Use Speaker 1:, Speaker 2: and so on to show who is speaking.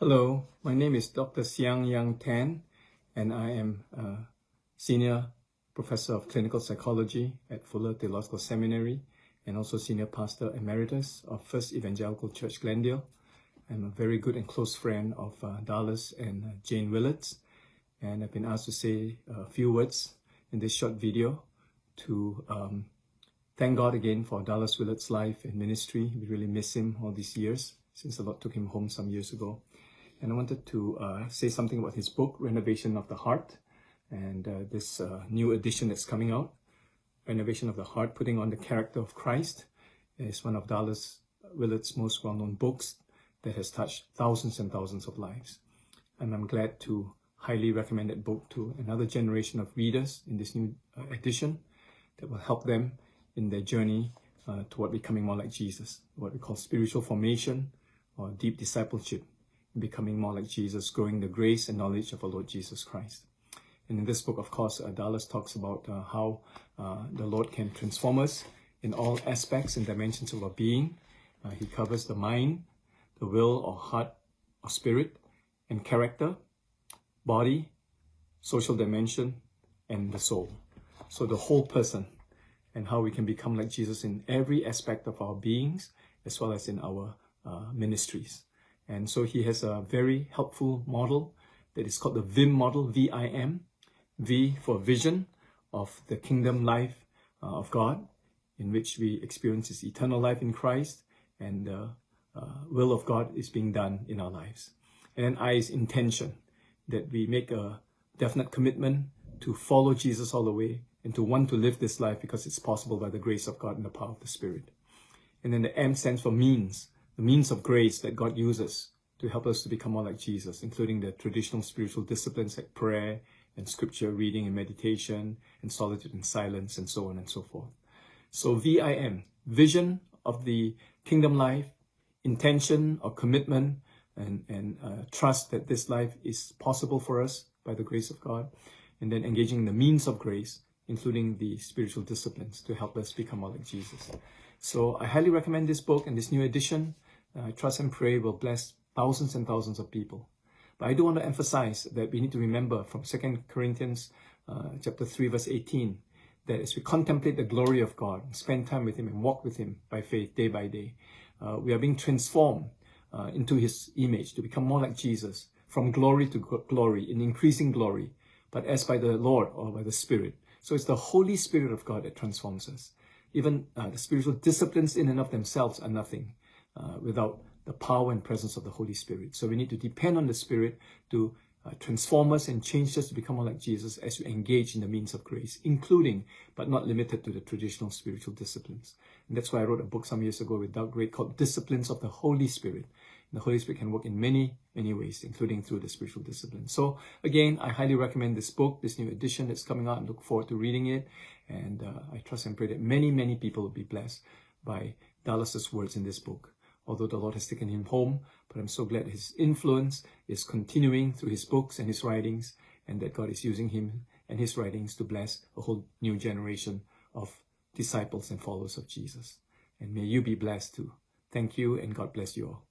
Speaker 1: Hello, my name is Dr. Siang Yang Tan, and I am a Senior Professor of Clinical Psychology at Willard Theological Seminary and also Senior Pastor Emeritus of First Evangelical Church, Glendale. I'm a very good and close friend of Dallas and Jane Willard's, and I've been asked to say a few words in this short video to thank God again for Dallas Willard's life and ministry. We really miss him all these years since the Lord took him home some years ago. And I wanted to say something about his book, Renovation of the Heart, and this new edition that's coming out, Renovation of the Heart, putting on the character of Christ, is one of Dallas Willard's most well-known books that has touched thousands and thousands of lives. And I'm glad to highly recommend that book to another generation of readers in this new edition that will help them in their journey toward becoming more like Jesus, what we call spiritual formation or deep discipleship, becoming more like Jesus, growing the grace and knowledge of our Lord Jesus Christ. And in this book, of course, Dallas talks about how the Lord can transform us in all aspects and dimensions of our being. He covers the mind, the will or heart or spirit, and character, body, social dimension, and the soul. So the whole person, and how we can become like Jesus in every aspect of our beings, as well as in our ministries. And so he has a very helpful model that is called the Vim Model, V-I-M. V for vision of the kingdom life of God, in which we experience his eternal life in Christ, and the will of God is being done in our lives. And then I is intention, that we make a definite commitment to follow Jesus all the way and to want to live this life because it's possible by the grace of God and the power of the Spirit. And then the M stands for means, the means of grace that God uses to help us to become more like Jesus, including the traditional spiritual disciplines like prayer and scripture reading and meditation and solitude and silence and so on and so forth. So VIM, vision of the kingdom life, intention or commitment and trust that this life is possible for us by the grace of God, and then engaging the means of grace, including the spiritual disciplines to help us become more like Jesus. So I highly recommend this book and this new edition. I trust and pray will bless thousands and thousands of people. But I do want to emphasize that we need to remember from 2 Corinthians chapter 3, verse 18, that as we contemplate the glory of God, spend time with him and walk with him by faith day by day, we are being transformed into his image to become more like Jesus, from glory to glory, in increasing glory, but as by the Lord or by the Spirit. So it's the Holy Spirit of God that transforms us. Even the spiritual disciplines in and of themselves are nothing without the power and presence of the Holy Spirit. So we need to depend on the Spirit to transform us and change us to become more like Jesus as we engage in the means of grace, including, but not limited to, the traditional spiritual disciplines. And that's why I wrote a book some years ago with Doug Gray called Disciplines of the Holy Spirit. And the Holy Spirit can work in many, many ways, including through the spiritual disciplines. So again, I highly recommend this book, this new edition that's coming out, and look forward to reading it. And I trust and pray that many, many people will be blessed by Dallas's words in this book. Although the Lord has taken him home, but I'm so glad his influence is continuing through his books and his writings, and that God is using him and his writings to bless a whole new generation of disciples and followers of Jesus. And may you be blessed too. Thank you, and God bless you all.